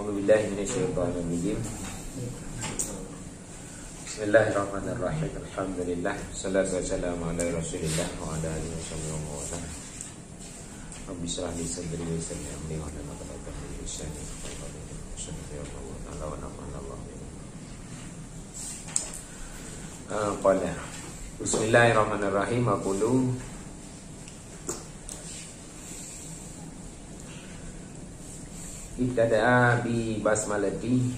A'udzubillahi minasyaitonirrajim. Bismillahirrahmanirrahim. Alhamdulillah. Salatu wassalamu ala Rasulillah wa ala alihi wasallam. Rabbi shrah li sadri wa yassir li amri wa hlul 'uqdatam min lisani yafqahu qawli. Bismillahirrahmanirrahim. Aqulu ibtada'a bi basmalati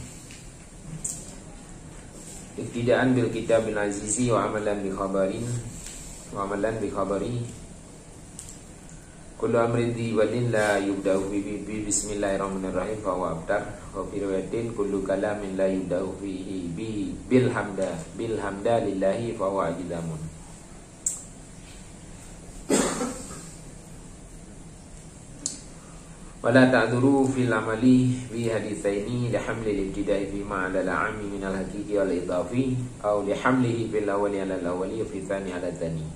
ibtida'an bil kitabil azizi wa amalan bi khabari kullu amrin di walin la yubda'u bi bismillahirrahmanirrahim fa huwa abtar wa fi riwayatin kullu kalamin la yubda'u fihi bil hamda lillahi fa huwa ajdamun. Wala ta'dzuru fil amali bi haditsaini li hamli al-ibtida'i fi ma 'ala al-'ammi min al-haqiqi wal idafi aw li hamlihi fil awwali 'ala al-awwali fi tsani 'ala tsani.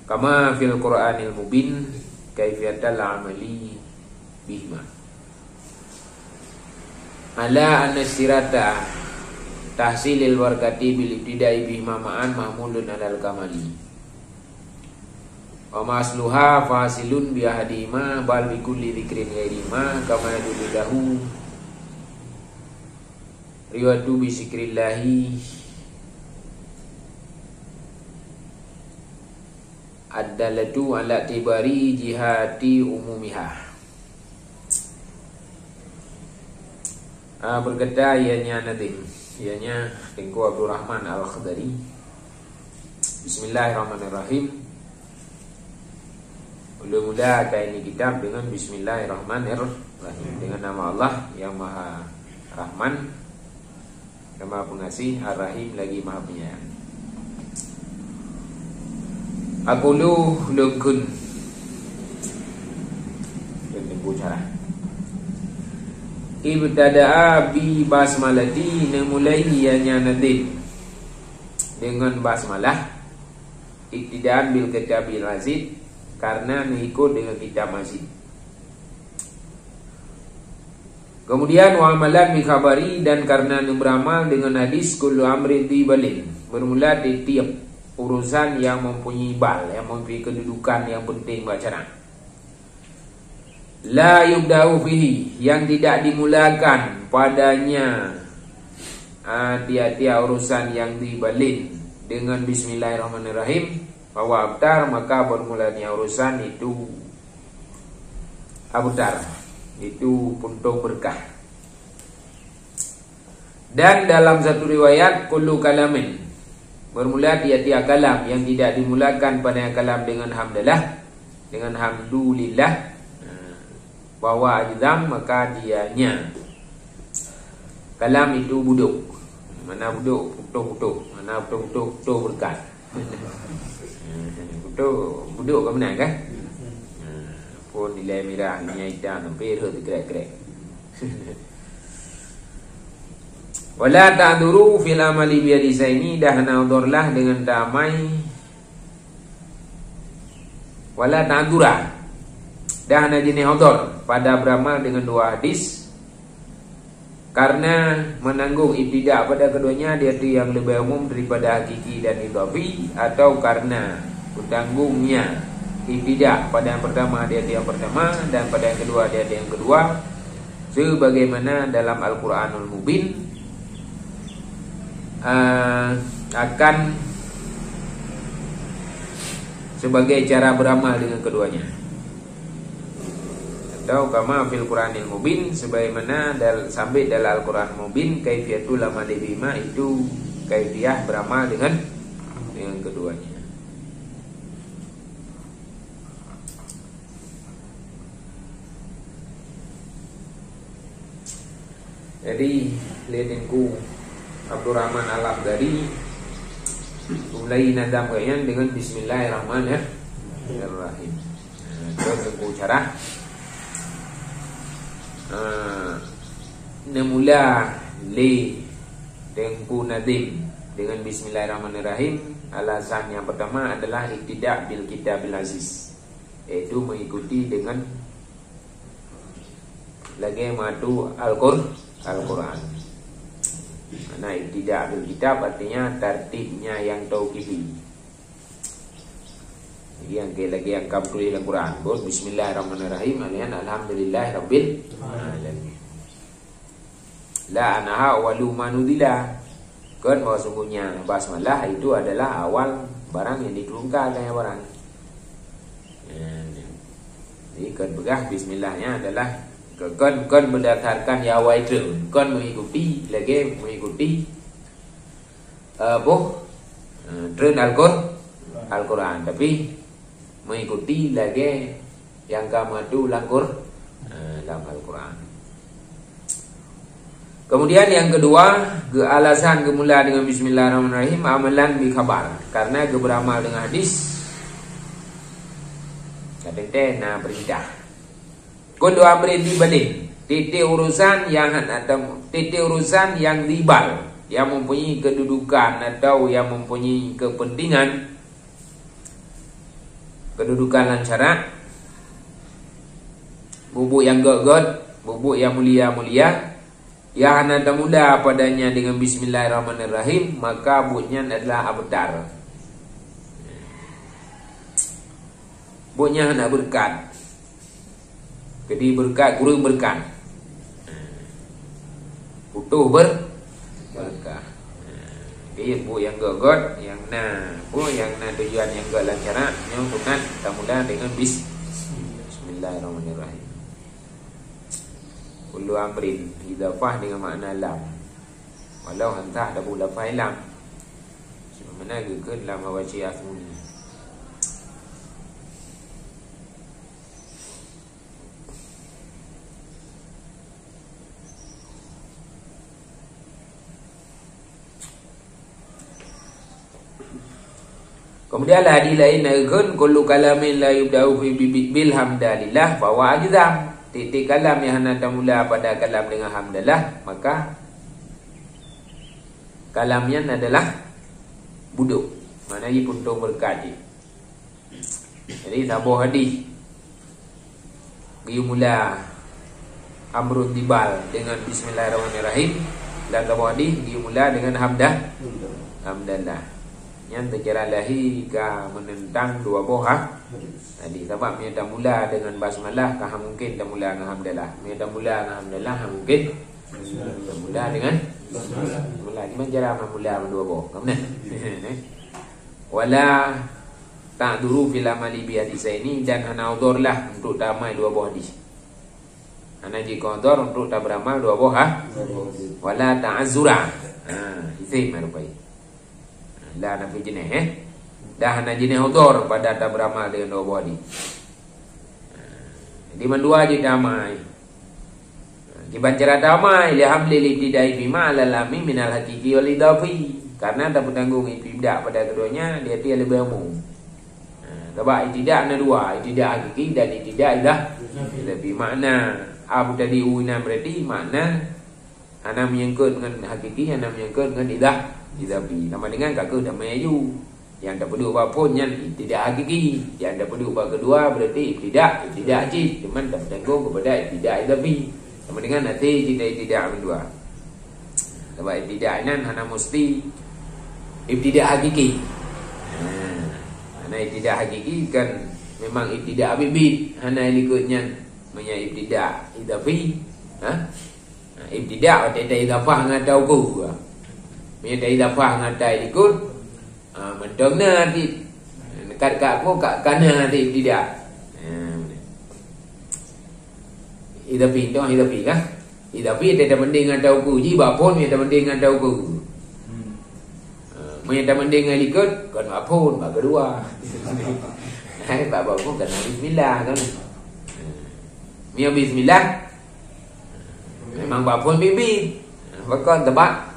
Kama fil Qur'anil mubin kaifiyatul 'amali bihima. Ala anna sirata tahsilil barakati bil ibtida'i bihima ma'an mahmulun 'alal kamali. Wa masluha fasilun bi ahadima bal bi kulli dzikrin ghairima kama yadulahu riwatu bi zikrillahi ad-dalatu ala tibari jihati umumiha. Berkata ianya Nadim, ianya Tengku Abdurrahman Al-Khadari. Bismillahirrahmanirrahim. Mula-mula ini kitab dengan Bismillahirrahmanirrahim, dengan nama Allah yang Maha Rahman, yang Maha Pengasih, Ar-Rahim lagi Maha Penyayang. Aqulu lungkun Tengku cara ibtada'a bi basmalati, mulai ianya Nadim dengan basmalah iktidaan bil kitabil aziz, karena mengikut dengan kitab masjid. Kemudian wa amalan bi khabari, dan karena beramal dengan hadis kullu amrin di balin, bermula di tiap urusan yang mempunyai bal, yang mempunyai kedudukan yang penting bacaan. La yubda'u fihi, yang tidak dimulakan padanya tiap-tiap urusan yang dibalin dengan bismillahirrahmanirrahim, bahwa abtar, maka bermulanya urusan itu abtar, itu puntung berkah. Dan dalam satu riwayat kullu kalamin, bermula tiap-tiap kalam yang tidak dimulakan pada kalam dengan hamdalah, dengan hamdulillah, bahwa ajdam, maka dianya kalam itu buduk. Mana buduk? Putuh-putuh. Mana putuh-putuh berkah. Buduk ke mana kan? Pun nilai merah nilai hitam hampir tergerak-gerak. Wala ta'duru fil amali bi hadisaini, dah naudurlah dengan damai. Wala ta'dura, dah najini udur pada beramal dengan dua hadis, karena menanggung ibtidak pada keduanya dia yang lebih umum daripada hakiki dan idhafi, atau karena bertanggungnya ibtidak pada yang pertama dia yang pertama, dan pada yang kedua dia yang kedua, sebagaimana dalam Al-Qur'anul Mubin akan sebagai cara beramal dengan keduanya. Atau kama fil Qur'anil Mubin, sebagaimana sampai dalam Al-Qur'an Mubin kaifiyatul amali bima, itu kaifiyah beramal dengan keduanya. Jadi lihatinku Abdurrahman Al-Abdari mulai nadam kayaknya dengan Bismillahirrahmanirrahim. Terus tengku cara nemula li tengku nadim dengan Bismillahirrahmanirrahim. Alasan yang pertama adalah iktidak bil kitabil aziz, yaitu mengikuti dengan lagi madu Al-Quran. Nah, ibtida' bil kitab artinya tertibnya yang tauqifi. Jadi yang lagi yang kamu tulis Al-Quran, Bismillahirrahmanirrahim, alhamdulillahirabbil alamin. La anaha awalu manudila. Kan bahwa sungguhnya basmalah itu adalah awal barang yang diturunkan oleh barang. Jadi kan begah bismillahnya adalah kan berdasarkan ya awal itu. Kan mengikuti tren Al-Quran, tapi mengikuti lagi yang kamadu dalam Al-Quran. Kemudian yang kedua, alasan gemula dengan Bismillahirrahmanirrahim amalan bi khabar, karena beramal dengan hadis. Katente na berita. Kullu amrin dibalik, titik urusan yang dibal, yang mempunyai kedudukan atau yang mempunyai kepentingan, kedudukan lancaran, bubuk yang gogot, bubuk yang mulia-mulia, yang hendak mudah padanya dengan Bismillahirrahmanirrahim, maka buatnya adalah abdar. Buatnya hendak berkat. Jadi berkat, kurang berkat. Utuh berkah. Jadi bu yang gogot, yang tujuan yang gak lancaran, yang bukan kita mula dengan Bismillahirrahmanirrahim. Kullu amrin idafah dengan makna lam. Walau hantah ada pula fa'ilam. Sebagaimana gekeun lam awaci asmuni. Kemudian hadis lain nagun kullu kalamin la yubda'u fi bil hamdalillah bahwa ajzam. Titik kalam yang hendak mula pada kalam dengan hamdalah, maka kalamnya adalah buduk. Maknanya puntung berkat. Jadi sabuh hadis mula amrun tibal dengan Bismillahirrahmanirrahim, dan sabuh hadis mula dengan hamdalah. Yang terkira lahi ka menentang dua boha. Jadi sebab dia dah mula dengan basmalah, kah mungkin dah mula dengan hamdalah. Dia dah mula dengan hamdalah, mungkin dah mula dengan basmalah. Gimana cara mula dengan dua boha? Kamu nak? Wala ta'duru fil amali bi hadis ini, dan hana udurlah untuk damai dua boha hadis. Hana jika udur untuk tak beramal dua boha. Wala ta'azzura. Itu merupai la nafi jenis dah na jenis udur pada tak beramal dengan dua buah ni. Jadi mendua je damai. Kiban cara damai li hamli li tidai bima lalami minal hakiki wal idafi, karena tak bertanggung ibtidak pada keduanya, dia lebih umum. Sebab ibtidak ada dua, ibtidak hakiki dan ibtidak lebih makna abu tadi uina berarti makna ana menyangkut dengan hakiki, ana menyangkut dengan idafi. Nama dengan kakak dah mayu. Yang tak perlu apa pun yang tidak hakiki. Yang tak perlu apa kedua berarti tidak cid. Cuman tak bertanggung kepada tidak idafi. Sama dengan nanti tidak kedua. Sebab tidak ini hanya mesti tidak hakiki. Hanya tidak hakiki kan memang tidak bibit. Hanya ikutnya punya tidak idafi. Ibtidak tidak idafah ngatau ku. Punya tak idafah ngatai ikut. Mendongna nanti dekat kat aku kat kanan nanti tidak. Idafi tu idafi kah? Idafi tidak mending ngatau ku. Ji bapun dia tak mending ngatau ku. Punya tak mending ikut kan bapun bab kedua. Hai bab bapun kan bismillah kan. Mia bismillah. Memang bapun bibi. Bakon tebak.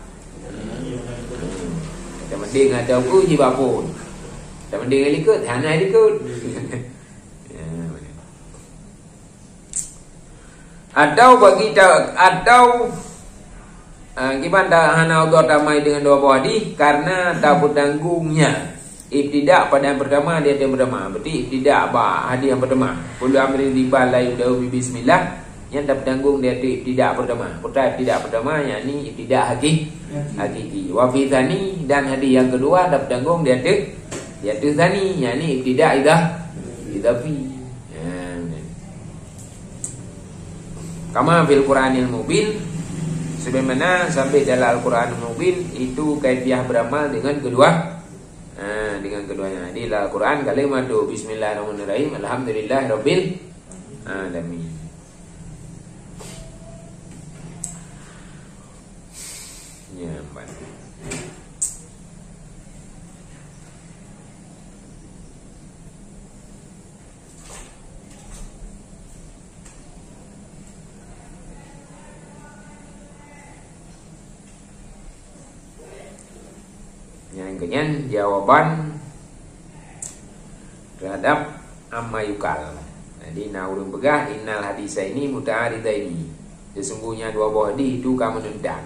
Tak mending ada aku je bapun. Tak mending ikut, hana ikut. Atau bagi gimana hana udah damai dengan dua buah hadis karena tak bertanggungnya. Ibtidak pada yang pertama dia yang pertama. Berarti ibtidak hadis yang pertama. Kullu amrin dibal la yudahu bi bismillah, yang dapat tanggung dia tu ibtidak pertama. Pertama ibtidak pertama yakni ibtidak hakiki. Wa fi tsani dan hadis yang kedua dapat tanggung dia tu tsani yakni ibtidak idafi. Kama fil Qur'anil Mubin, sebagaimana sampai dalam Al-Qur'anul Mubin itu kaifiah beramal dengan dengan keduanya. Di Al-Qur'an kalimatu bismillahirrahmanirrahim alhamdulillahirabbil alamin. Ya, bantu. Yang kemudian jawaban terhadap amma yukal. Jadi naurun begah innal hadisa ini muta'aridaini. Sesungguhnya dua buah hadis itu kamu menentang.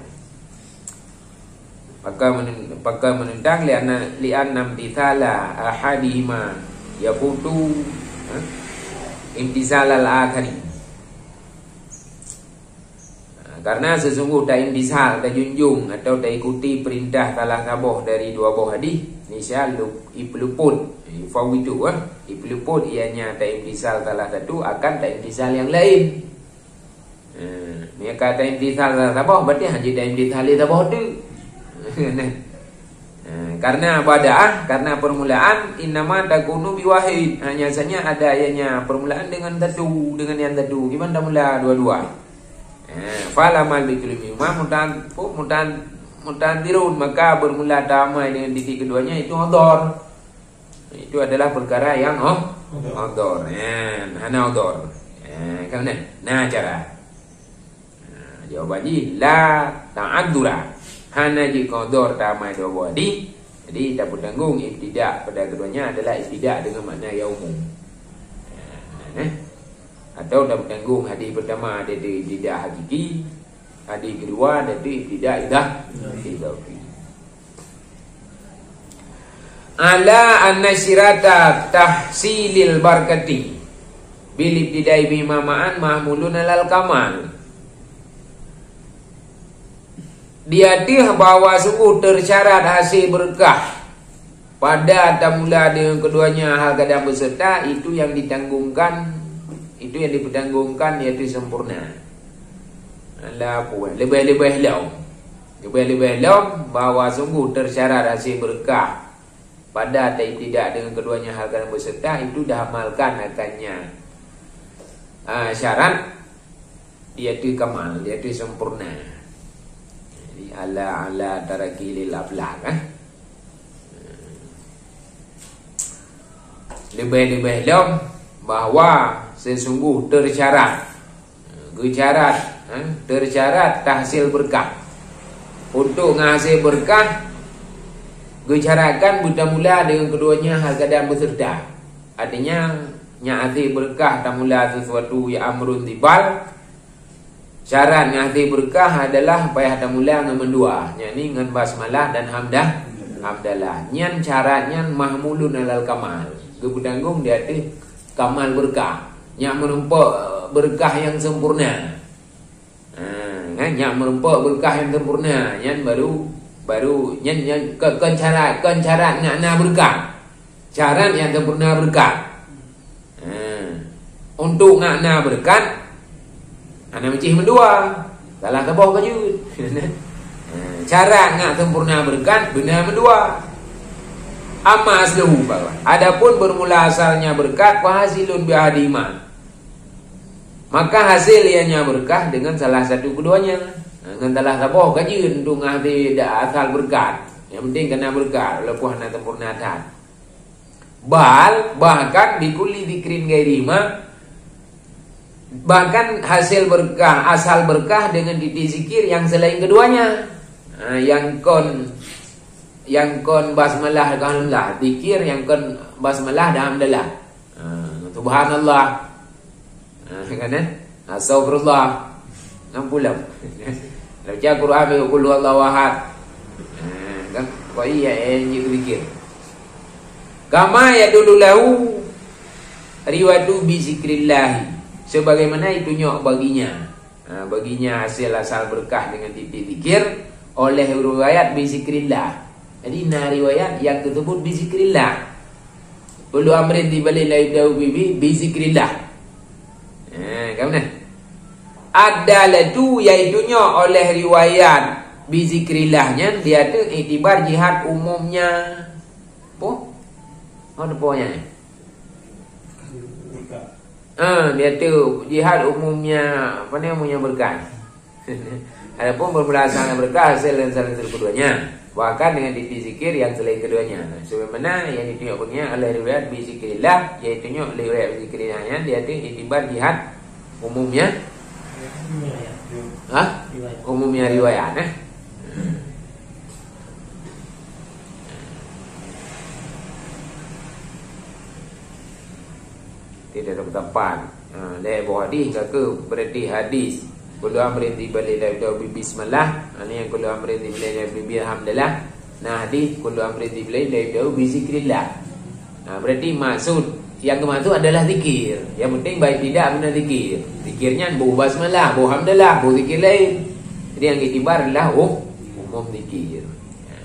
Maka menentang li'anna imtithala ahadihima yafutu imtithal al-akhari. Karena sesungguh tak imtithal, tak junjung atau tak ikuti perintah salah saboh dari dua buah hadis, nisal ipeluput fawitu ipeluput ianya tak imtithal salah satu akan tak imtithal yang lain. Dia kata imtithal salah saboh berarti hanya tak imtithal saboh tu. Karena badaah, karena permulaan innama takunu biwahid, hanya saja ada ayatnya permulaan dengan satu, dengan yang satu. Gimana mula dua-dua? Fala mal bikulmi ma mutandirun, maka bermula damai dengan titik keduanya itu odor. Itu adalah perkara yang odor. Hana odor. Kemudian nah cara. Jawabannya la ta'adzura. Hana jika odor damai dua buah hadis. Jadi tak bertanggung ibtidak pada keduanya adalah ibtidak dengan makna yang umum. Atau tak bertanggung hadis pertama ada ibtidak hakiki, hadis kedua ada ibtidak idafi. Ala anna syirata tahsilil barakati bil ibtidai bima ma'an mahmulun alal kamal. Dia bahwa sungguh tersyarat hasil berkah pada tamula dengan keduanya hal kadang beserta itu yang ditanggungkan, itu yang dipertanggungkan yaitu sempurna. Lebih-lebih lau bahwa sungguh tersyarat hasil berkah pada tidak dengan keduanya hal kadang beserta itu dah amalkan akannya syarat yaitu kamal, yaitu sempurna. Ala tarakilil ablaq. Lebih-lebih lam bahwa sesungguh tersyarat tahsil berkah. Untuk menghasil berkah gesyaratkan mula dengan keduanya hal kadang beserta. Artinya nyati berkah tamula sesuatu yang amrun tibal. Syarat ngati berkah adalah payah tamula dengan dua, yakni dengan basmalah dan hamdalah. Nyan syaratnya mahmulun alal kamal. Gebudanggung dia tu kamal berkah. Yang merempak berkah yang sempurna. Yang merempak berkah yang sempurna. Yang baru nyan kan syarat nak berkah. Syarat yang sempurna berkah. Untuk nak berkah ana macih mendua, salah tabah kajut. Cara nak sempurna berkat benar mendua. Amma asluhu bahwa adapun bermula asalnya berkat fahasilun bihadima. Maka hasil ianya berkah dengan salah satu keduanya. Dengan salah tabah kajut untuk ngahdi dak asal berkat. Yang penting kena berkat lepuh na sempurna tat. Bahkan bikuli dikrin gairima, bahkan hasil berkah, asal berkah dengan titik zikir yang selain keduanya. Yang kon basmalah alhamdulillah, zikir yang kon basmalah dan alhamdulillah. Subhanallah. Kan? Astagfirullah. 60. Baca Quran bi qul huwallahu ahad. Kan kau iya yang zikir. Kama yadullu lahu riwayatu bi zikrillah. sebagaimana itunya baginya. Baginya hasil asal berkah dengan titik zikir oleh riwayat bizikrillah. Jadi riwayat yang tersebut bizikrillah. Perlu amrin di balik la yubda'u bizikrillah. Kamu adalah tu iaitunya oleh riwayat bizikrillahnya dia tu iktibar jihad umumnya. Apa? Ada poinnya. Dia tu jihad umumnya apa ni umumnya berkah. Adapun bermulasan berkah hasil dan saling keduanya. Bahkan dengan titik zikir yang selain keduanya. Sebagaimana yang ditunjukkannya oleh riwayat bizikrillah iaitunya oleh riwayat bizikrillahnya dia tu iktibar jihad umumnya. Umumnya riwayat tidak ada tempat. Dari bawah hadis ke berarti hadis kullu amrin dibalik dari bismillah. Ini yang kullu amrin dibalik dari alhamdulillah. Nah hadis kullu amrin dibalik dari bizikrillah. Berarti maksud yang kemaksud adalah zikir. Yang penting baik tidak benar zikir. Zikirnya bu basmalah, bu hamdalah, bu zikir lain. Jadi yang iktibar adalah umum zikir.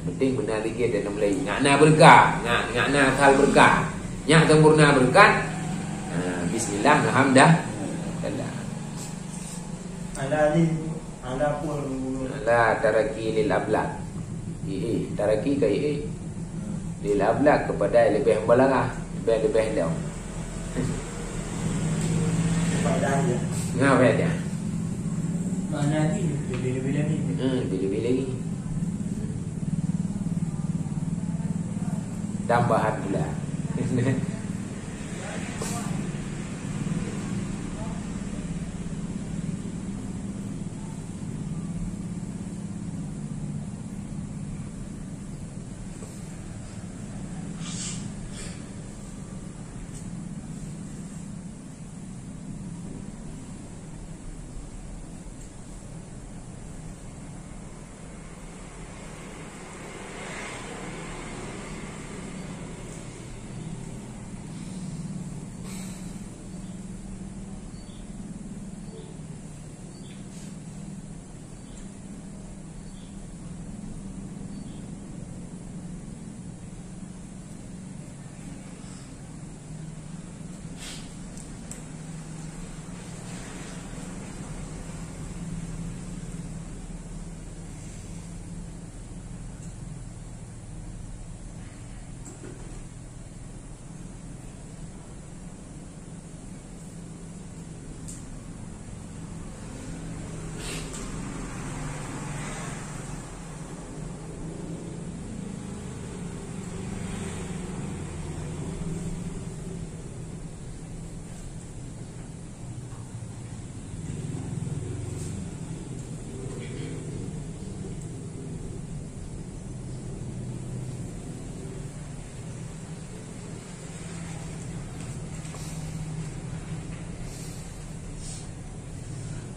Penting benar zikir dan mulai ngakna berkah, ngakna akal berkah, nyak sempurna berkat. Bismillah, alhamdulillah. Ala pun ala taraki lil ablaq. Taraki kai lil ablaq kepada lebih belarah. Lebih dah. Ngapa dia? Mana ni? Bila-bila ni. Bila-bila ni. Tambahan pula.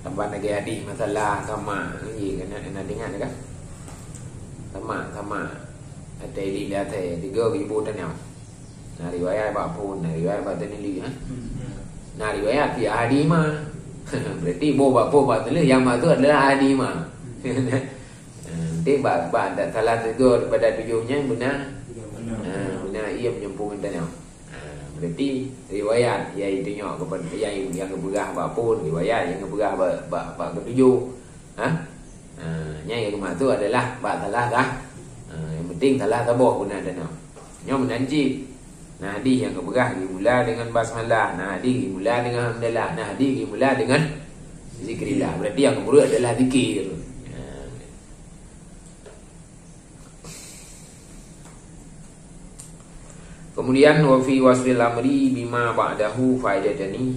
Tambah lagi hadis masalah sama gì kena dengar kan? Sama ada lihat tiga ribu tanam. Nah riwayat bapun, riwayat batanili Nah riwayat dia hadis mah. Berarti bapo batali yang itu adalah hadis mah. Nanti bab tak salah tiga daripada tujuhnya benar. Benar ia menyempurnakan tanam. Berarti riwayat iaitunya kepada yang keberah bapun, riwayat yang keberah bab ketujuh. Yang tu adalah bab salah dah. Yang penting salah tabah benar dan yang menanji. Nah hadis yang keberah dimula dengan basmalah, nah hadis dimula dengan hamdalah, nah hadis dimula dengan zikrillah. Berarti yang keberah adalah zikir. Kemudian wa fi wasfil amri bima ba'dahu faidatani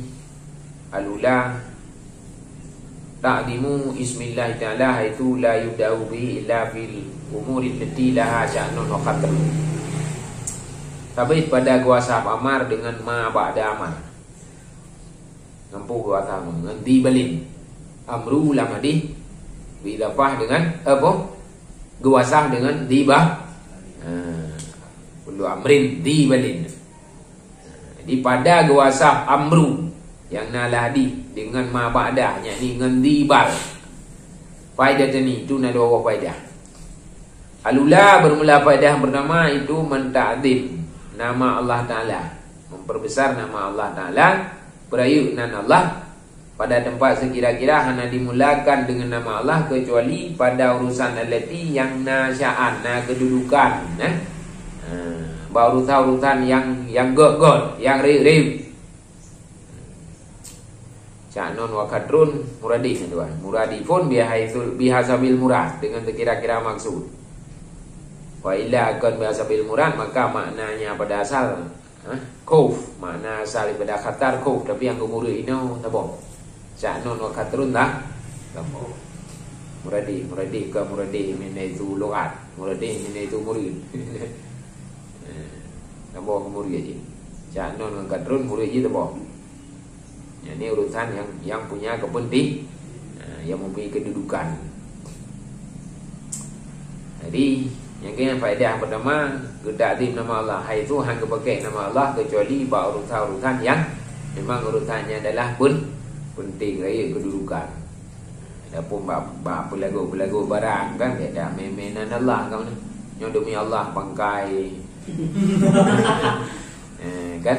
alula ta'dimu ismillah ta'ala itu la yudau bi illa fil umuri allati laha sya'nun wa qadr. Tabait pada kuasa amar dengan ma ba'da amar. Nampu kuasa dengan dibalin. Amru lama di bidafah dengan apa? Kuasa dengan dibah. Amrin dibalin. Jadi pada kuasa amru yang nalah di dengan ma ba'dah, yakni dengan dibal. Faedah ni itu ada dua faedah. Alula bermula faedah pertama itu menta'zim nama Allah Ta'ala, memperbesar nama Allah Ta'ala, berayu nan Allah pada tempat sekira-kira hanya dimulakan dengan nama Allah kecuali pada urusan alati yang nasya'an, na kedudukan, urusan yang gol, yang riu. Ca'nun wa kadrun muradih tuan. Muradifun bihasabil murad, dengan kira-kira maksud. Wa illa akan bihasabil murad, maka maknanya pada asal kuf, makna asal pada khatar kuf, tapi yang kemurad ini tabung. Ca'nun wa kadrun tak tabung. Muradih ke muradih min itu lughat, muradih min itu murid. Tabung murid je. Ca'nun wa kadrun murid je tabung. Ini urusan yang punya kepenting, yang mempunyai kedudukan. Jadi yang kena faedah pertama, ta'zim nama Allah, hai itu hang kepakai nama Allah kecuali urusan yang memang urusannya adalah penting raya kedudukan. Adapun bab pelagu barang kan dia dah memenan Allah kan, yang demi Allah bangkai. Kan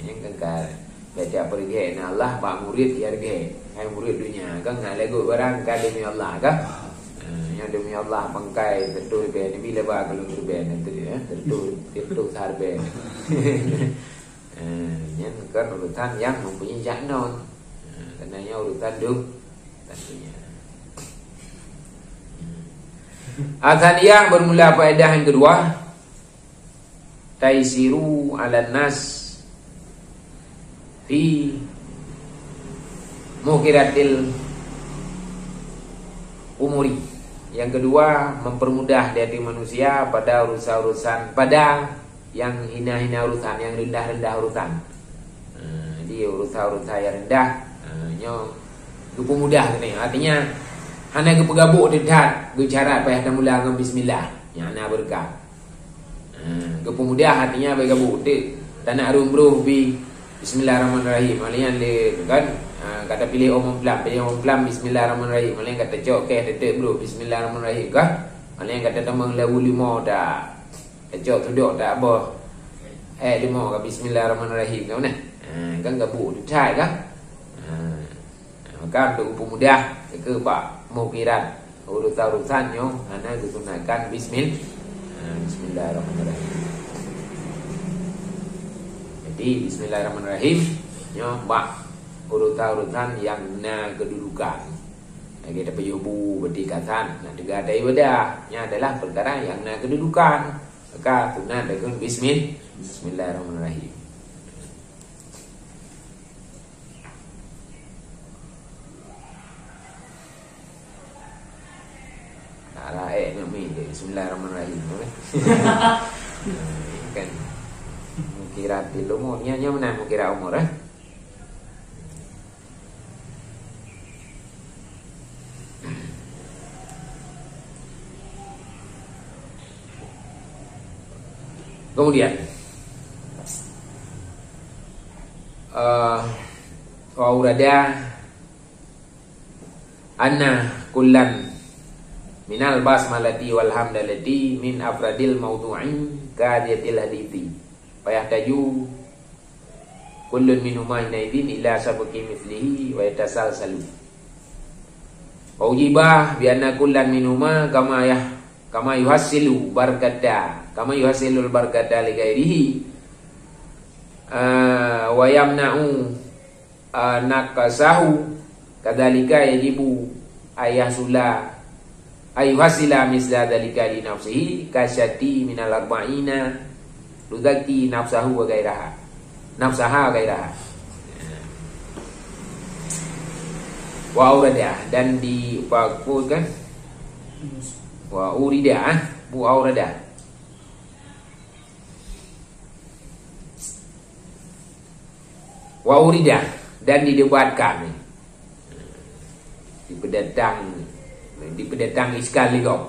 yang kekal baca pergi na Allah ba murid ya rege hai murid dunia kan nak lagu barang kan demi Allah kan, yang demi Allah bangkai tentu be ni bila ba kalau be nanti tentu sarbe. Yang kan urusan yang mempunyai janon, karena urusan dulu tentunya. Athaniyah bermula faedah yang kedua, taisiru ala nas fi mukiratil umuri. Yang kedua, mempermudah di hati manusia pada urusan-urusan, pada yang hina-hina urusan, yang rendah-rendah urusan. Di urusan-urusan yang rendah, kepemudah ni. Artinya hanya kepegabuk dekat, kecara payah dan mula dengan bismillah, yang ana berkah. Kepemudah artinya bergabuk dek, tak nak rumruh bi Bismillahirrahmanirrahim. Malian le kan kata pilih om pelam Bismillahirrahmanirrahim. Malian kata cok ke detek bro Bismillahirrahmanirrahim kan. Malian kata tamang lagu 5 dah. Cok tuduk tak apa. Lima ke Bismillahirrahmanirrahim kau nah. Kan gabuk dicai kan. Maka untuk pemudah ke bab mukiran urutan-urutannya ana digunakan Bismillahirrahmanirrahim. Jadi bismillahirrahmanirrahim nyoba urutan-urutan yang na kedudukan. Kita pejubu berdikatan nah juga ada ibadahnya adalah perkara yang na kedudukan. Maka tunat dengan bismillahirrahmanirrahim. Arae nami bismillahirrahmanirrahim. Kan kira til umur nya mana kira umur kemudian wa urada anna kullan minal basmalati wal hamdalati min afradil mawdu'in kadiyatil hadithi fayahtaju kullun minhuma inaidin ila sabqi mithlihi wa yatasalsalu wa ujibah bi anna kullan minhuma kama yuhassilu yuhassilul barakata li ghairihi wa yamna'u naqasahu kadzalika yajibu ayuhasila misla dzalika li nafsihi kasyati minal arba'ina Ludaki nafsaha wa gairaha. Wa urida dan dipakukan wa urida bu aurada. Wa urida dan didebatkan. Dipedatang iskal ligau.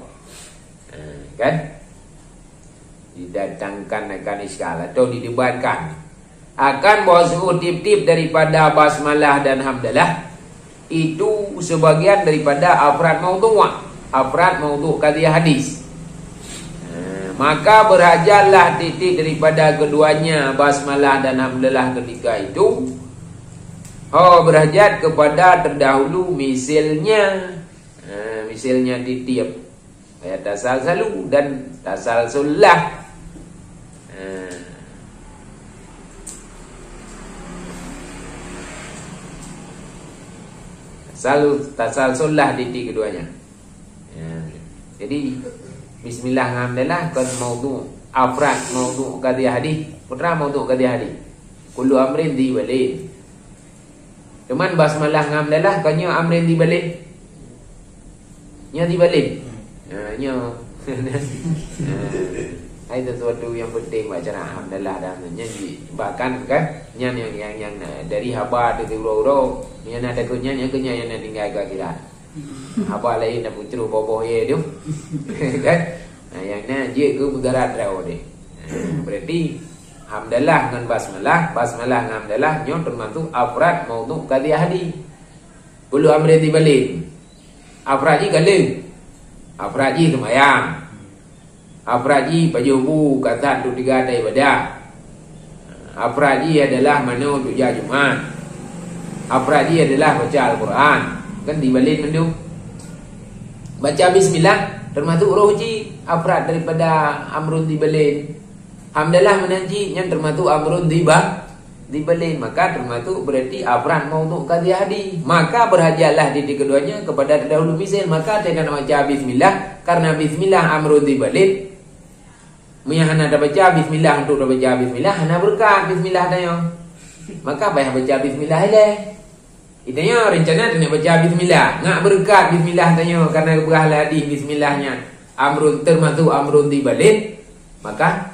Kan? Didatangkan akan iskal atau didebatkan akan bahwa tip-tip daripada basmalah dan hamdalah itu sebagian daripada afrad maudhu', afrad maudhu' qadhiyah hadis. Maka berhajarlah titik daripada keduanya basmalah dan hamdalah ketika itu berhajat kepada terdahulu misalnya misalnya titip kayak tasalsalu dan tasalsullah. Tasalsullah titik keduanya. Jadi bismillah alhamdulillah kan maudhu' afrad maudhu' qadhiyah hadis, putra maudhu' qadhiyah hadis. Kullu amrin dibalin. Cuman basmalah alhamdulillah kan nya amrin dibalin. Nya dibalin. Nya itu sesuatu yang penting baca alhamdulillah dan bahkan kan nya yang dari haba dari uro-uro nya ada kunya yang tinggal ke kira. Haba lain nak pucru boboh ye tu. Kan? Yang je ke mudarat rau ni. Berarti hamdalah dengan basmalah hamdalah nya termasuk afrad maudhu' qadhiyah hadis. Kullu amrin dibalin. Afrad ji galeng. Afrad ji semayang. Afrad ji pajubu kata tu 3 ada ibadah. Afrad ji adalah mana untuk Jumaat. Afrad ji adalah baca Al-Quran. Kan dibalin mendu. Baca bismillah termasuk rohji afrad daripada amrun dibalin. Hamdalah menanji yang termasuk amrun dibalin, maka termasuk berarti afrad maudhu' qadhiyah hadis. Maka berhajarlah di keduanya kepada terdahulu misal, maka dengan baca bismillah karena bismillah amrun dibalin. Hana dah baca bismillah untuk dah baca bismillah hana berkat bismillah dayo. Maka payah baca bismillah leh. Itanya rencana nak baca bismillah, ngak berkat bismillah tanya karena berahlah hadis bismillahnya amrun termasuk amrun dibalin. Maka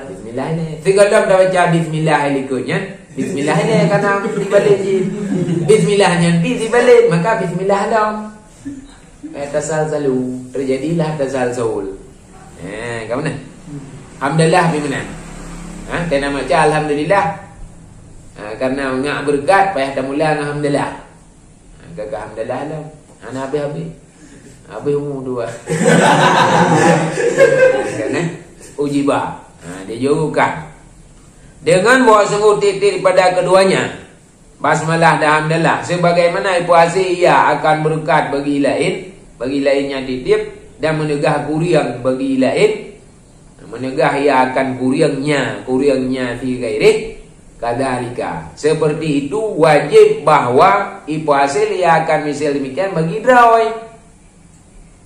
bismillah ni. Segala dah baca bismillah ikutnya. Bismillah ni karena dibalin je. Bismillahnya dibalin maka bismillah dah. Tasalsalu terjadilah tasalsul. Kat mana? Alhamdulillah di mana? Kena baca alhamdulillah. Karena ngak berkat payah dah mula alhamdulillah. Gagah alhamdulillah dah. Ana habis. Habis umur 2. Kan ujibah. Dia jauhkan. Dengan bawa sungguh titik pada keduanya. Basmalah dan hamdalah. Sebagaimana puasa ia akan berkat bagi lain. Bagi lainnya titip. Dan menegah kuriang bagi lain. Menegah ia akan kuriangnya fi ghairi kadzalika. Seperti itu wajib bahwa ipuasil ia akan misal demikian bagi droi.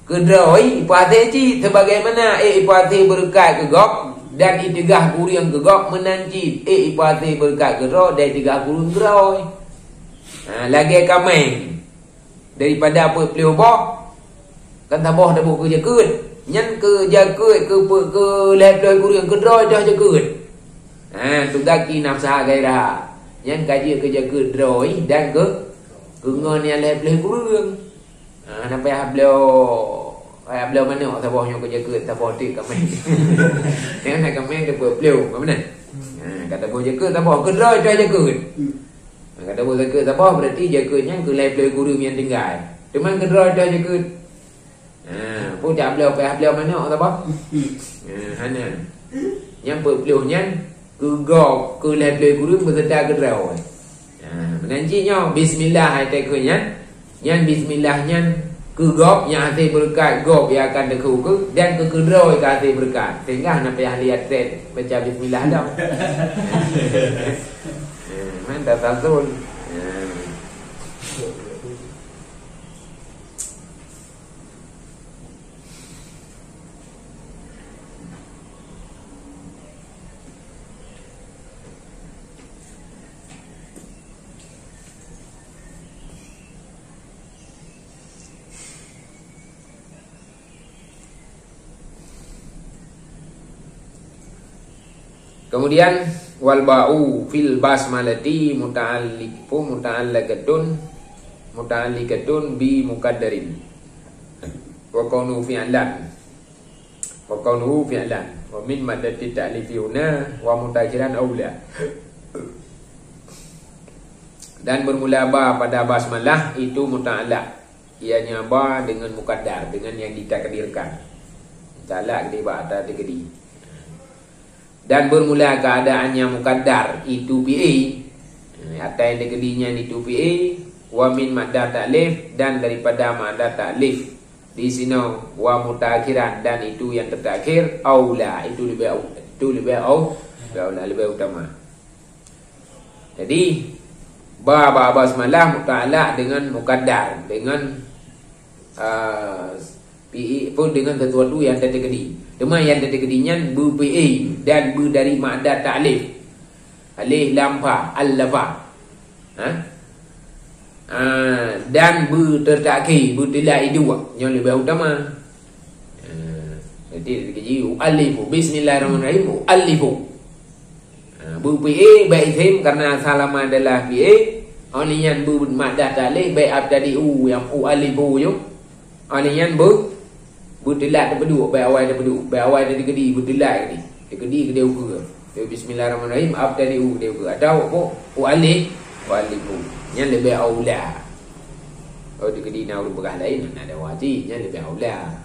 Kedroi ipuasil ji sebagaimana ipuasil berkat kegok dan itegah kuriang kegok menanci ipuasil berkat kedro dan itegah kuriang droi. Lagi kamai daripada apa pelih boh kan tambah dah buku jakut nyan ke jakut ke lebloi kuriang kedroi dah jakut. Tu gaki nafsah gairah nyan kaji ke jakut droi dan ke ngon yang lebloi kuriang. Nampai hablo mana tabohnya ke jakut taboh tik kamai. Yang nak kamai ke pelih mana? Kata boh jakut taboh kedroi dah jakut. Kata boh jakut taboh berarti jakutnya ke lebloi kuriang yang tinggal. Cuman kedroi dah jakut. Pun tak beliau payah beliau mana tak apa. Hana. Yang pelihnya kegok ke lebloi guru berserta kedrau. Menanjinya bismillah ayatnya. Yang bismillahnya kegok yang hati berkat gok yang akan deku dan ke kedrau yang hati berkat. Sehingga nak payah lihat trend baca bismillah dah. Mantap tasul. Kemudian wal ba'u fil basmalati muta'alliqatun bi muqaddarin wa kaunuhu fi'lan Wa min maddati ta'lifi huna wa mutakhiran aula. Dan bermula ba pada basmalah itu muta'alaq. Ianya ba dengan muqaddar, dengan yang ditakdirkan. Talak di ba atas digedi. Dan bermula keadaannya muqaddar itu PA. Atas yang digedinya itu PA. Wa min madda ta'lif, dan daripada madda ta'lif di sini wa mutakhiran, dan itu yang terakhir aula, itu lebih utama. Jadi ba basmalah muta'alaq dengan muqaddar, dengan PA pun dengan sesuatu yang terjadi. Cuma yang terjadinya ber PA dan ber dari madda ta'lif. Alif lam fa al-lafa. Dan bertertakhir, bertilai dua yang lebih utama. Jadi keji alifu bismillahirrahmanirrahim alifu. Bu-PA baik thêm karena salama adalah PA. Olian bu madda ta'lif baik abtadi'u yang alifu yo. Olian bertilai berdua, baik awal berdua. Baik awal dari kedi bertilai ni. Kedi dia ukur. Bismillahirrahmanirrahim abtadi'u dia ukur. Atau apa? Alifu. Yang lebih aula. Oh di kedi nak urut begah lain, nak ada wajib, yang lebih aula.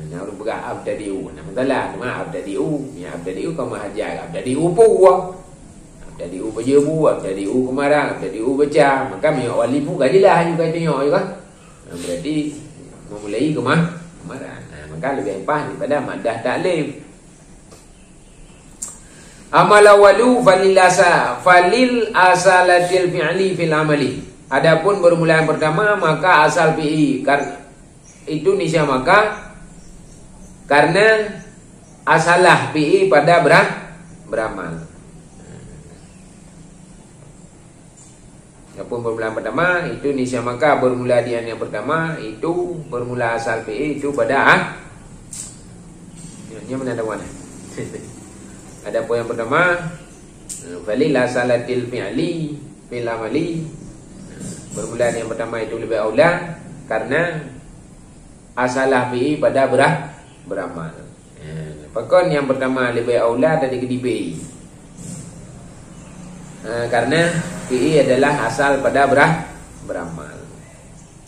Nak urut begah abtadi'u. Nak masalah, cuma abtadi'u, ya abtadi'u kau mahajar, abtadi'u puwa. Abtadi'u berjebu, abtadi'u kemarang, abtadi'u baca. Maka mi walifu gajilah juga tengok juga. Berarti memulai kemarang. Maka lebih pas daripada maddah ta'lif. Amal awalu falil asalatil fi'li fil amali. Adapun bermula yang pertama maka asal fi'i itu nisya maka karena asalah fi'i pada beramal. Adapun bermula yang pertama itu nisya maka bermula dian yang pertama itu bermula asal fi'i itu pada mana ada mana. Ada poin yang pertama falil asalatil fi'li fil amali. Bermula yang pertama itu lebih aula karena asalah fi'i pada beramal. Pakon yang pertama lebih aula dari kedi fi'i. Karena fi'i adalah asal pada beramal.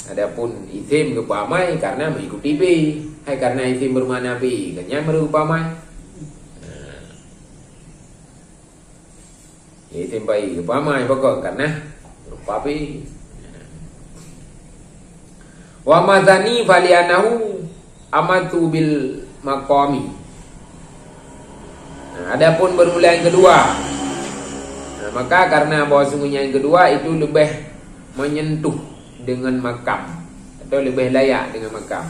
Adapun isim kepamai karena mengikuti fi'i. Hai karena isim bermakna fi'i, kanya merupamai. Isim bayi kepamai pokok karena rupa fi. Wa madani falianahu amatu bil maqami. Adapun bermula yang kedua, maka karena bahwa sungguhnya yang kedua itu lebih menyentuh dengan makam atau lebih layak dengan makam.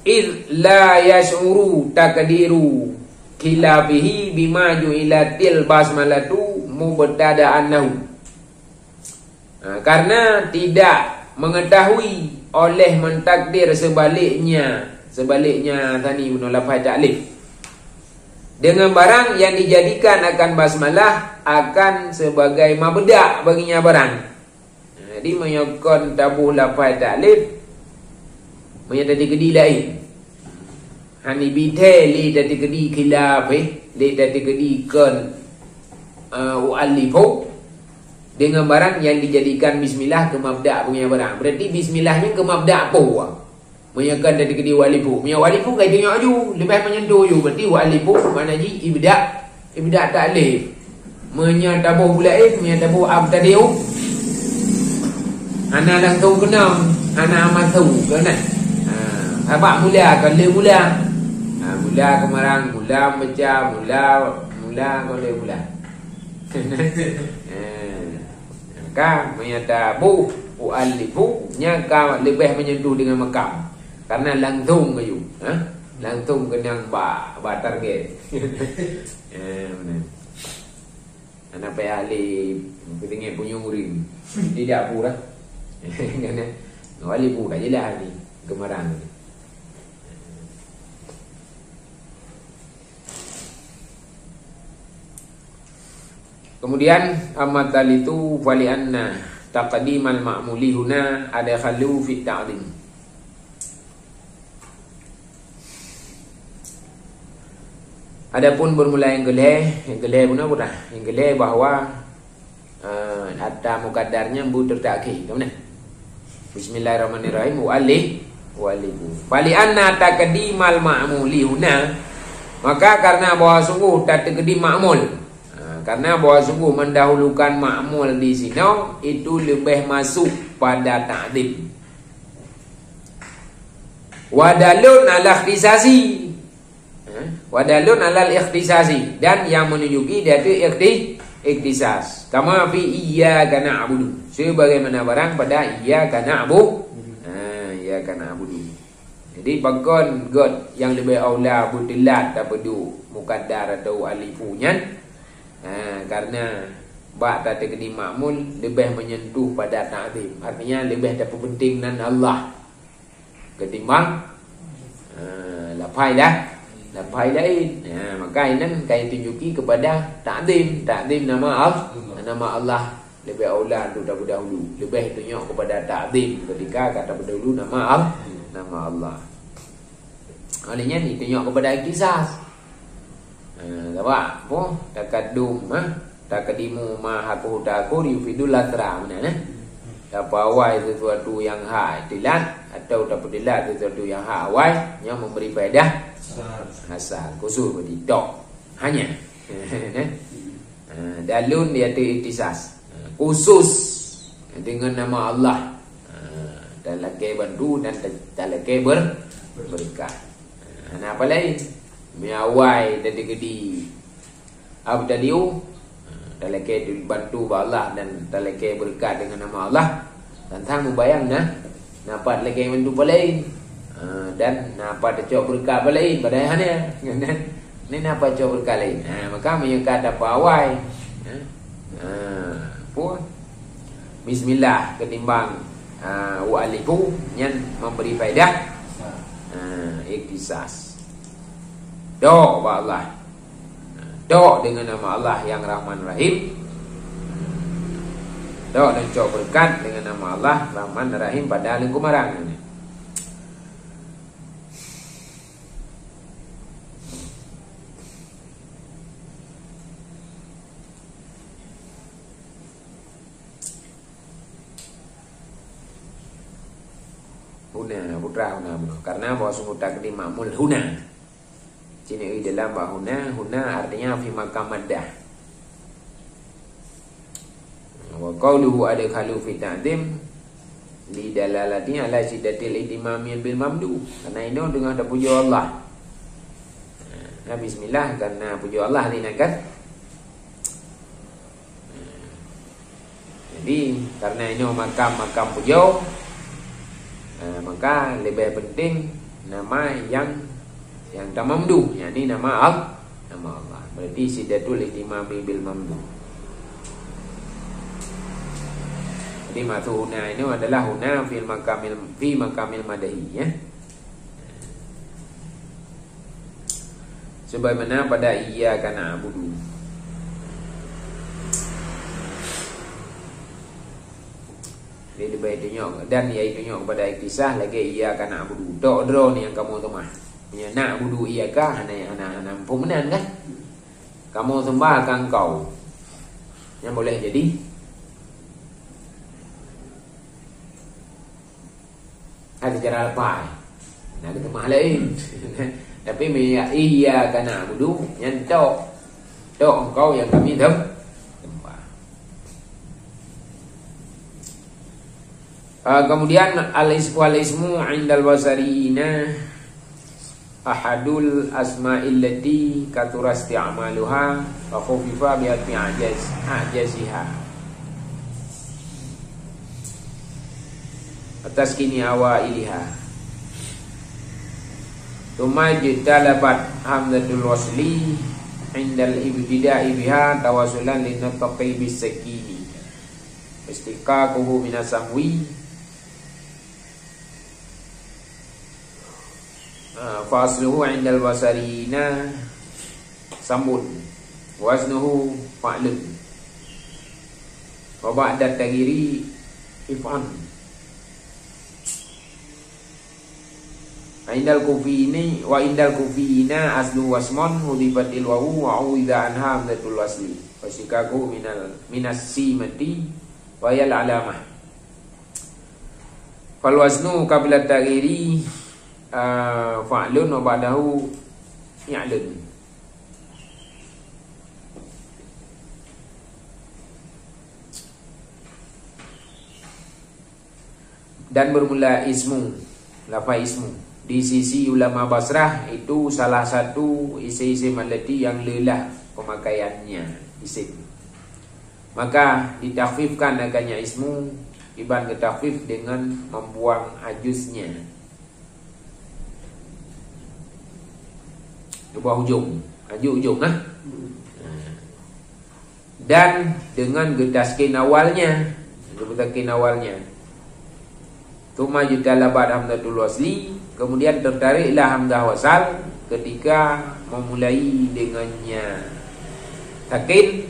Id la yash'uru takdiru khilafihi bima ju'ilatil basmalatu mubtada'annahu. Karena tidak mengetahui oleh mentakdir sebaliknya tadi menolak ta'lif dengan barang yang dijadikan akan basmalah akan sebagai mabda' baginya barang. Jadi menyokon tabuh lafaz ta'lif menyatakan kedi lain. Hani bite li tadi kedi khilaf li tadi kedi kan ualifu dengan barang yang dijadikan bismillah ke mabda' punya barang. Berarti bismillahnya ke mabda' apa? Menyakan tadi kedi ualifu. Punya ualifu kai tengok aju, lebih menyentuh aju. Berarti ualifu mana ji ibda' ta'lif. Menyatabuh pula menyatabuh abtadi'u. Ana langsung kena, ana amatu kena. Apa mula kalau mula mula kemarang, mula pecah, mula boleh mula. Maka menyatabu ualifu nyaka lebih menyentuh dengan makam karena langsung kayu, langsung kena ba target. Anak payah alif ketinggi punya murid tidak pura. Karena ualifu kajilah ni kemarang. Kemudian amatal itu wali anna taqdimal ma'muli huna adakhalu fi ta'lim. Adapun bermula yang geleh pun apa dah? Yang geleh bahawa hatta mukaddarnya bu tertakhir, mana? Bismillahirrahmanirrahim. Walibu. Bali anna taqdimal ma'muli huna, maka karena bahwa sungguh taqdim ma'mul, karena bahwa sungguh mendahulukan ma'mul di sini itu lebih masuk pada ta'dim. Wadalun ala ikhtisasi, wadalun ala ikhtisasi, dan yang menunjuki dia itu ikhtisas. Kama fi iyyaka na'budu, sebagaimana barang pada iyyaka na'budu. Iyyaka na'budu. Jadi bakon god yang lebih aula budilat daripada mukaddar atau alifunya. Karena ba ta taqdim ma'mul lebih menyentuh pada ta'zim. Artinya lebih dapat penting nan Allah ketimbang lapai lain. Maka ini kai tunjuki kepada ta'zim. Ta'zim nama Allah lebih aula daripada dahulu. Lebih tunjuk kepada ta'zim ketika kata berdahulu nama Allah. Olehnya ni tunjuk kepada ikhtisas. Apa? Takadimu mahaku takuri yufidul latra, mana? Tapawai sesuatu yang hak dilat atau dapat dilat sesuatu yang hak awai yang memberi faedah asal khusus tidak hanya dalun dia tu ikhtisas khusus dengan nama Allah, talakai bantu dan talakai berkat. Apa lain? Miawai dari gedi apa tadiu, talakai bantu Allah dan talakai berkat dengan nama Allah. Tentang membayang dapat lagi bantu lain dan dapat cok berkat lain pada hanya ni dapat cok berkat lain. Maka menyekat apa awai Bismillah ketimbang wa'alifu yang memberi faedah ikhtisas. Do ba Allah, do dengan nama Allah yang Rahman Rahim. Do dan cok berkat dengan nama Allah Rahman Rahim pada lingkumarang ini. Huna putra huna, karena bahwa sungguh takdim ma'mul huna. Sini dalam bahwa huna artinya fi makam maddah. Wa qawluhu adkhalu fi ta'dim li dalalatinya ala siddatil ihtimami bil mamdu. Karena ini dengan ada puja Allah. Bismillah karena puja Allah ni kan. Jadi karena ini makam puja, maka lebih penting nama yang tamamdu, yakni nama Allah. Berarti siddatul ihtimami bil mamdu. Jadi matu huna ini adalah huna fi makamil madahi, ya. Sebagaimana pada iyyaka na'budu. Dia lebih tunjuk dan ia tunjuk kepada ikhtisah lagi iyyaka na'budu. Tok dro ni yang kamu sembah. Punya na'budu iyyaka ana pemenan kan? Kamu sembah akan kau. Yang boleh jadi ada cara lepas. Nak ada tempat lain. Tapi iyyaka na'budu yang tok engkau yang kami sembah. Kemudian al-ismu 'indal wasarina ahadul asma'il lati kathura isti'maluha wa khufifa bi ajaziha atas kini awailiha. Thumma jitalabat hamzatul wasli 'indal ibtida'i biha tawassulan linataqi bis sakini istiqaquhu minas samwi fasluhu 'indal wasarina sambun waznuhu fa'lun wa ba'da tagiri if'an. Indal kufi ini wa indal kufiina aslu wasmon hudibatil wawu wa uidha anha hamzatul wasli wasikaku minas simati wa yal alamah. Fal wasnu qabla taghyiri fa'lun wa ba'dahu ya'lun. Dan bermula ismu, lafaz ismu. Di sisi ulama Basrah itu salah satu isim-isim allati yang lelah pemakaiannya isim. Maka ditakhfifkan akannya ismu, iban ketakhfif dengan membuang ajuznya. Ubah ujung, ujung dan dengan getaskin awalnya, getaskin awalnya. Tuma judala ba'd hamzatul wasli, kemudian tertariklah hamzah wasal ketika memulai dengannya takin.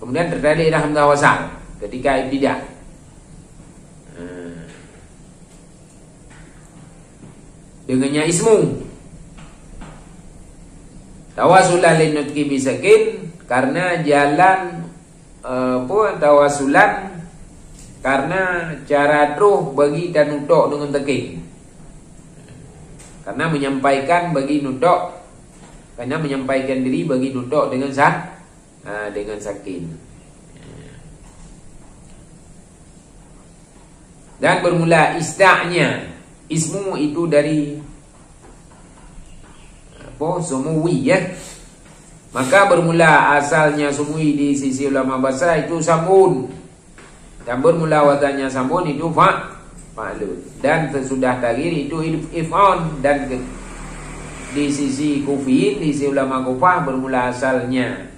Kemudian tertariklah hamzah wasal ketika ibtidah. Dengannya ismu tawasulan linutki bisakin, karena jalan tawasulan karena cara truh bagi dan nutok dengan tekin. Karena menyampaikan bagi nutok, karena menyampaikan diri bagi nutok dengan dengan sakin. Dan bermula ista'nya. Ismu itu dari sumui ya. Maka bermula asalnya sumui di sisi ulama Basrah itu samun, dan bermula wazannya samun itu fa'lun, dan sesudah taghyir itu if'on. Dan di sisi kufiin, di sisi ulama Kufah bermula asalnya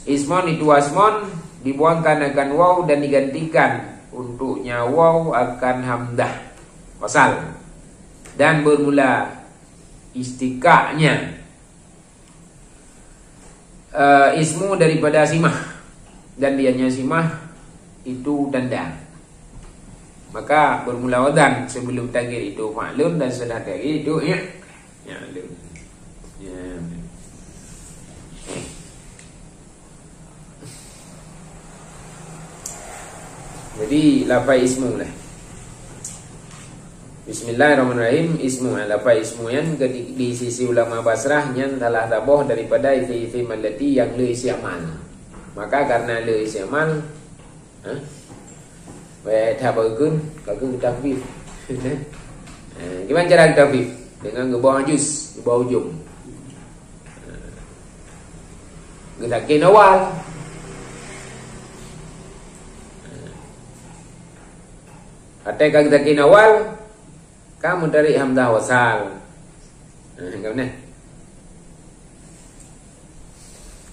ismon itu asmon, dibuangkan akan waw dan digantikan untuknya waw akan hamdah wasal, dan bermula istikanya ismu daripada simah, dan dianya simah itu tanda. Maka bermula wadan sebelum taghyir itu fa'lun, dan setelah taghyir itu ya'lun. Jadi lafaz ismu lah. Bismillahirrahmanirrahim. Ismu, lafaz ismu yang di sisi ulama Basrah yang telah taboh daripada isim allati yang le istiamal. Maka karena le istiamal, tabagun kagum takhfif. Gimana cara takhfif? Dengan ngebawah juz, ngebawah ujung. Getakin awal. Atai getakin awal, kamu dari hamzah wasal. Gimana?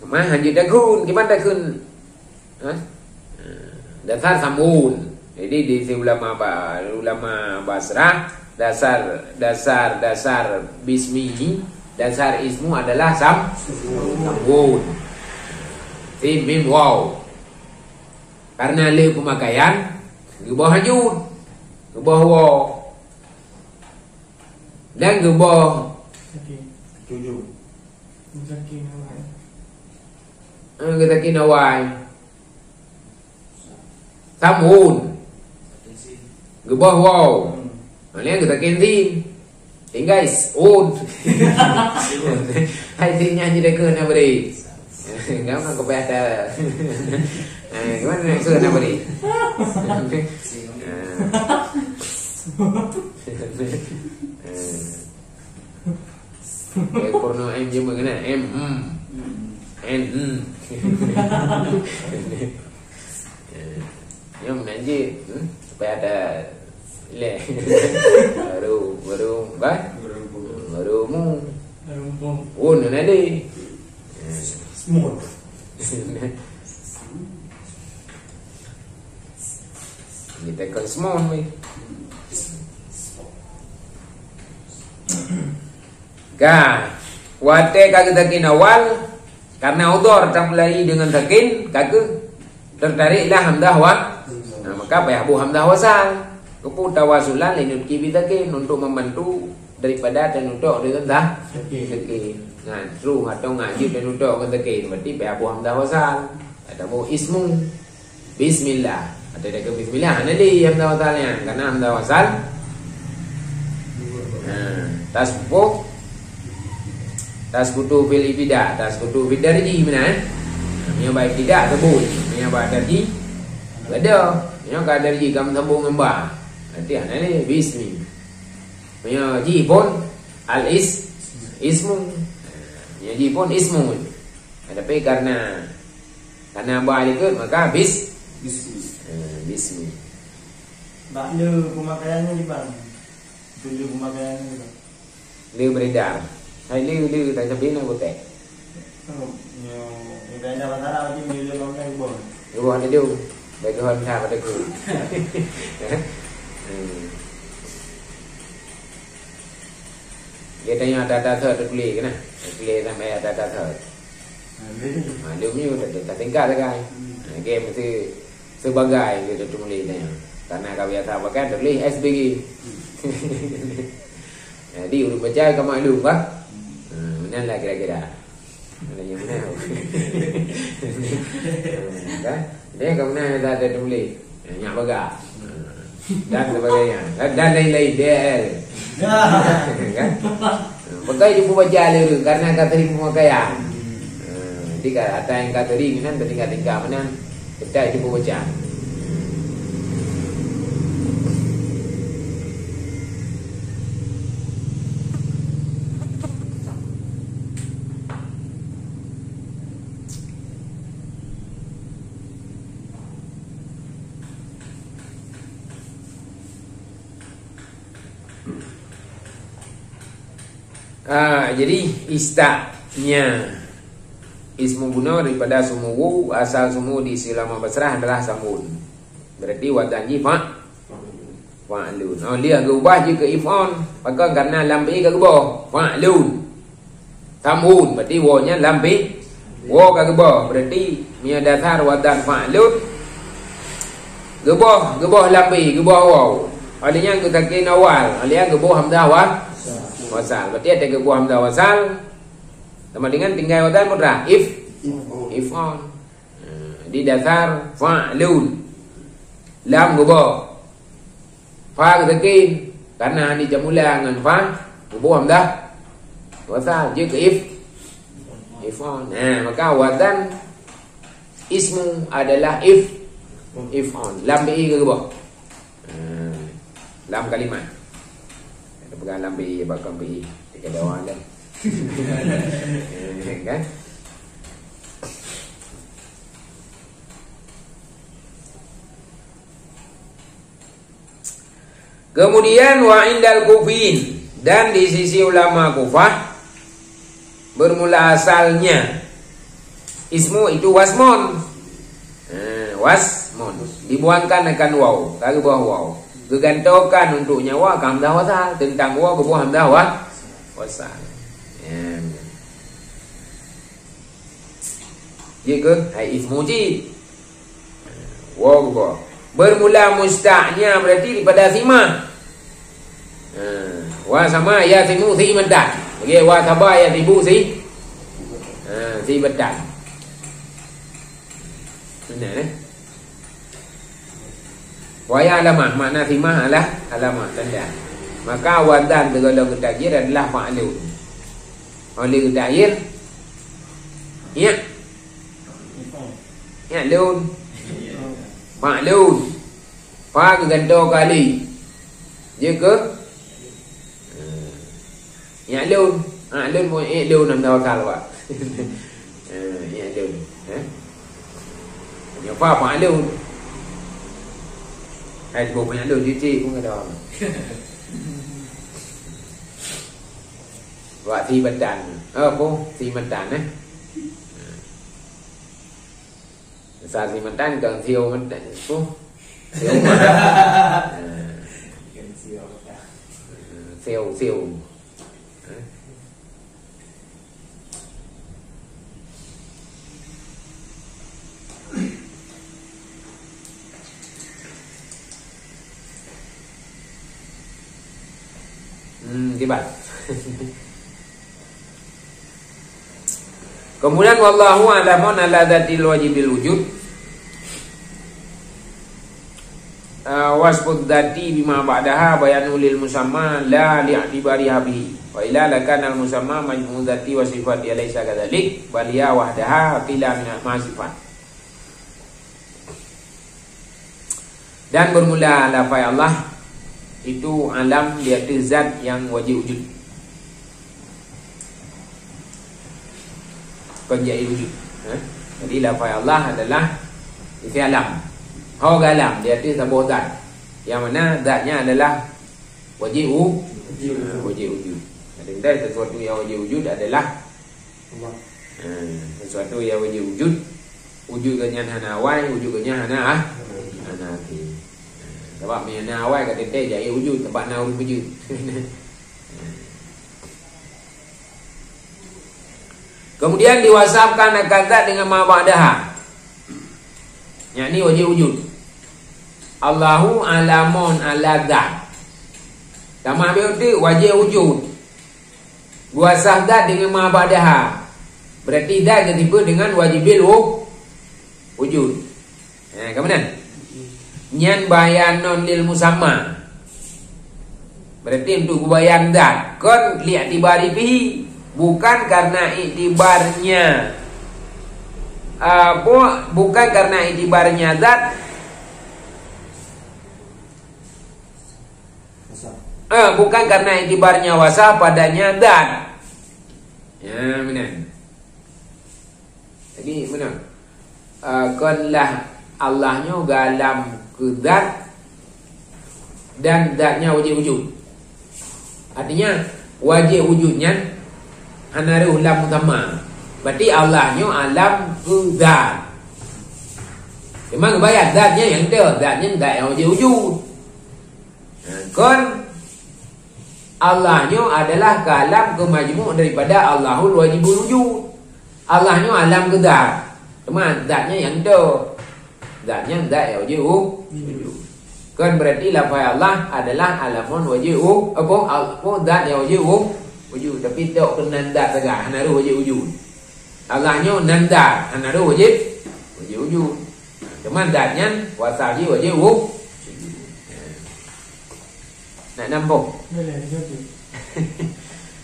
Kemana hanjut dagun? Gimana dagun? Dasar samun. Jadi di ulama Basrah dasar bismi, dasar ismu adalah samun. Sin mim waw. Karena le pemakaian gubah hanjut, gubah waw. Dan gubah tujuh. Kita kinawai samun gubah waw. Ini kita kintin guys hai tinnya jadi kena beri. Gimana kepada gimana kena beri. Porno em je mengenai em n yang nanti supaya ada le barumu nanti Small. Kita kan small ni. Wate kagak takin awal karena udhor tak mulai dengan takin kagak tertariklah hamzah wa. Nah, maka bayahbu hamzah wasal. Kepu tawasulan linut kibitakin untuk membantu daripada tenutok dengan dah. Okey. Nah, terus atau ngaji tenutok dengan tekin berarti bayahbu hamzah wasal. Ada bu ismu bismillah. Ada dekat bismillah nanti hamzah wasalnya karena hamzah wasal. Nah, tasbutu fil ibtida, tasbutu fil darji mana? Yang baik tidak sebut, yang baik darji ada, yang kata darji kamu sambung ngembah. Nanti ni bismi. Yang ji pun al ismu, yang ji pun ismu. Tapi karena balik ke maka bismi. Baknya pemakaiannya di bang. Tujuh pemakaiannya di bang. Liu beredar. Hai liu tak sampai nak botek. Yang dah bandara lagi milih lomnya di bawah. Di bawah dia tu. Bagi orang dah pada ku. Dia tanya data third tulis kan? Tulis sampai data third. Dia punya tak tinggal kan? Game mesti sebagai dia tulis tanya. Karena kau biasa pakai tulis SBG. Jadi udah baca kamu maklum kan? Mana lah kira-kira? Mana yang mana? Kan? Dia kamu mana ada tulis? Nyak baga. Dan sebagainya. Dan lain-lain DL. Kan? Pakai dia pun baca dulu karena kata dia pemakaian. Jadi kata yang kata dia mana tinggal mana? Kita dia pun baca. Jadi istaknya ismu guna daripada sumuwu, asal sumu di silama basrah adalah samun. Berarti wadanji fa'lun. Dia berubah je ke if'on, maka karena lambi ke gebah fa'lun. Samun berarti wawnya lambi, waw ke gebah berarti punya dasar wadan fa'lun. Gebah lambi, gebah waw. Olehnya kita kena awal, olehnya gebah hamzah wasal. Berarti ada gebah hamzah wasal sama dengan tinggal wadan mudrah if'on. Di dasar fa'lun. Lam gebah. Fa ketekin karena di jamula dengan fa gebah hamzah wasal je ke if'on. Nah, maka wadan ismu adalah if'on. Lam bi ke gebah. Lam kalimat. Kita pegang lam bi bakal bi dekat bawah kan. Kan? Kemudian wa indal kufin, dan di sisi ulama Kufah bermula asalnya ismu itu wasmon. Wasmon dibuangkan akan waw, ke bawah waw. Gegantokan untuk nyawa hamzah wasal, tentang waw ke bawah hamzah wasal. Jika hai ismu ji waw ke bawah. Bermula musta'nya berarti daripada simah. Wa sama ya timu si medan. Okey, wa taba ya tibu si medan. Benar. Wa ya alamah, makna simah adalah alamah tanda. Maka wadan tergolong takdir adalah fa'lun. Oleh takdir ya lun fa'lun. Fa ganda kali. Jika lun, lun pun lun nam tahu kalau. Lun. Ya fa fa'lun. Hai tu punya lun cicit pun ada. Wa thi badan. Pun thi badan Sa si mantan cần thiêu mantan tu. Thiêu mà. Thiêu. Iktibar. Kemudian wallahu a'lamun ala dzatil wajibil wujud. Wasfud dzati bima ba'daha bayanul lil musamma la li'tibari habihi. Wa ila lakana al musamma majmu' dzati wa sifati alaysa kadzalik bal ya wahdaha qila min ma'sifat. Dan bermula lafaz Allah itu alam dia zat yang wajib wujud. Penjai wujud. Jadi lafaz Allah adalah isi alam. Hau alam dia itu sebuah zat. Yang mana zatnya adalah wajib wujud. Jadi sesuatu yang wajib wujud adalah sesuatu yang wajib wujud. Wujudnya hana awal, wujudnya hana akhir. Sebab mana awal kata jadi wujud, tempat nak wujud. Kemudian diwasafkan akan zat dengan ma ba'daha. Yakni wajib wujud. Allahu alamun ala zat. Tamah berarti wajib wujud. Wasaf zat dengan ma ba'daha. Berarti zat ketiba dengan wajibil wujud. Kemudian nyan bayanon lil musamma. Berarti untuk bayan zat kon li'tibari bihi, bukan karena iktibarnya bukan karena iktibarnya zat, bukan karena iktibarnya wasaf padanya zat. Ya benar. Jadi benar. Konlah Allahnya galam ke zat dan zatnya wajib wujud. Artinya wajib wujudnya hanaru lam mutamma. Berarti Allahnya alam ke zat. Memang bayar zatnya yang dia, zatnya tak yang wajib wujud. Kon Allahnya adalah kalam ke majmu' daripada Allahul wajibul wujud. Allahnya alam ke zat. Cuma zatnya yang dia, zatnya zat yang wajib wujud. Kan berarti lafaz Allah adalah alamun wajib zat yang wajib wujud. Tapi tak kena zat saja, hanaru wajib wujud. Allahnya nanda, hanaru wajib wujud. Cuma zatnya wasaji wajib wujud. Nak nampak? Boleh, betul.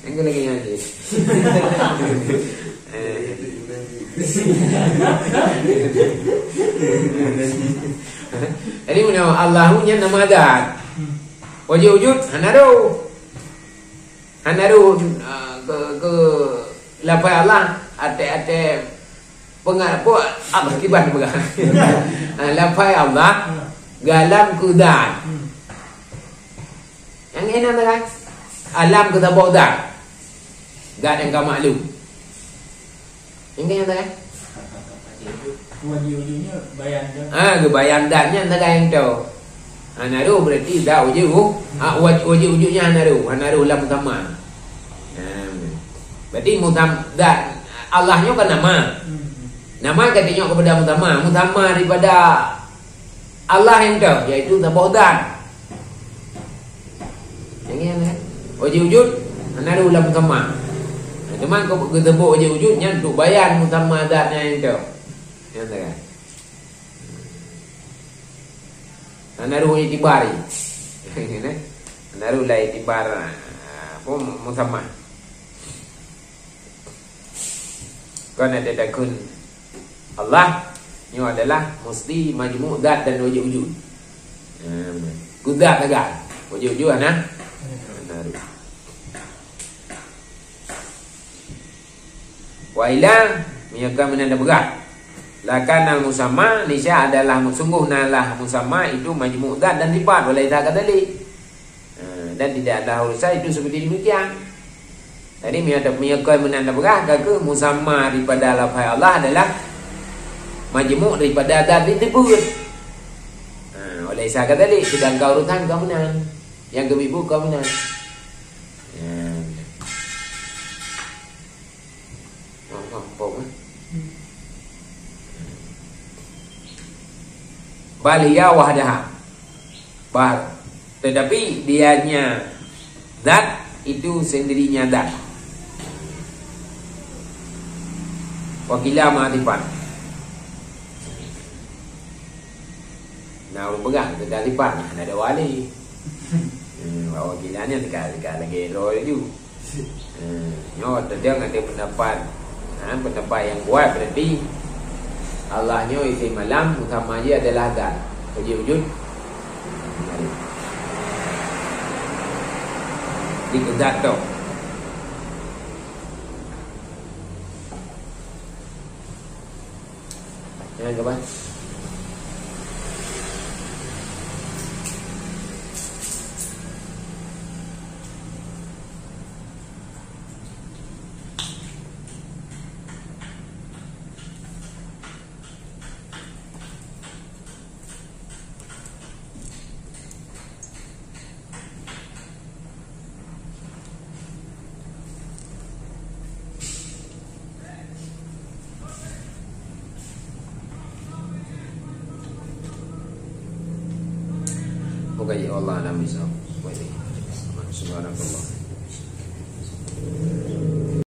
Engkau lagi ngaji. Jadi mana Allahunya nama zat. Wajib wujud hanaru ke lafaz Allah ate pengapo akibat begitu. Lafaz Allah galam ku zat. Yang ini apa? Alam ke tabuk zat. Zat yang kau maklum. Yang apa? Wajib wujudnya bayan je. Kebayan zatnya antara yang tu. Hanaru berarti zat wujud. Wajib wujudnya hanaru lam mutamma. Berarti zat Allahnya kan nama. Nama katanya kepada mutamma daripada Allah yang tu, iaitu tabuk zat. Yang ini wajib wujud hanaru lam mutamma. Cuma kau ketebuk wajib wujudnya untuk bayan mutamma zatnya yang tu. Yang tu kan. Hanaru itibari. Hanaru la itibar mutamma. Kan ada takun Allah ini adalah mesti majmu' zat dan wajib wujud. Kudat agak wajib wujud nah. Wa ila miyaka minanda berat. Lakan al musamma nisya adalah sungguh nalah musamma itu majmu' zat dan sifat oleh tak tadi. Dan tidak ada urusan itu seperti demikian. Jadi miyaka minanda berat ke musamma daripada lafaz Allah adalah majmu' daripada zat tersebut. Oleh saya tadi sedang kau urutan kau menang. Yang kebibu kau menang. Balia wahdaha. Tetapi dianya zat itu sendirinya dah. Wakila ma'atifan. Nah, orang pegang kekalifan, ada wali. Wakilanya dekat lagi roh itu. Nyo sedang ada pendapat, pendapat yang kuat berarti Allahnya isi malam utamanya adalah zat. Wujud. Di zat tu. Jangan kawan. Pokoknya Allah alam bisa. Subhanallah.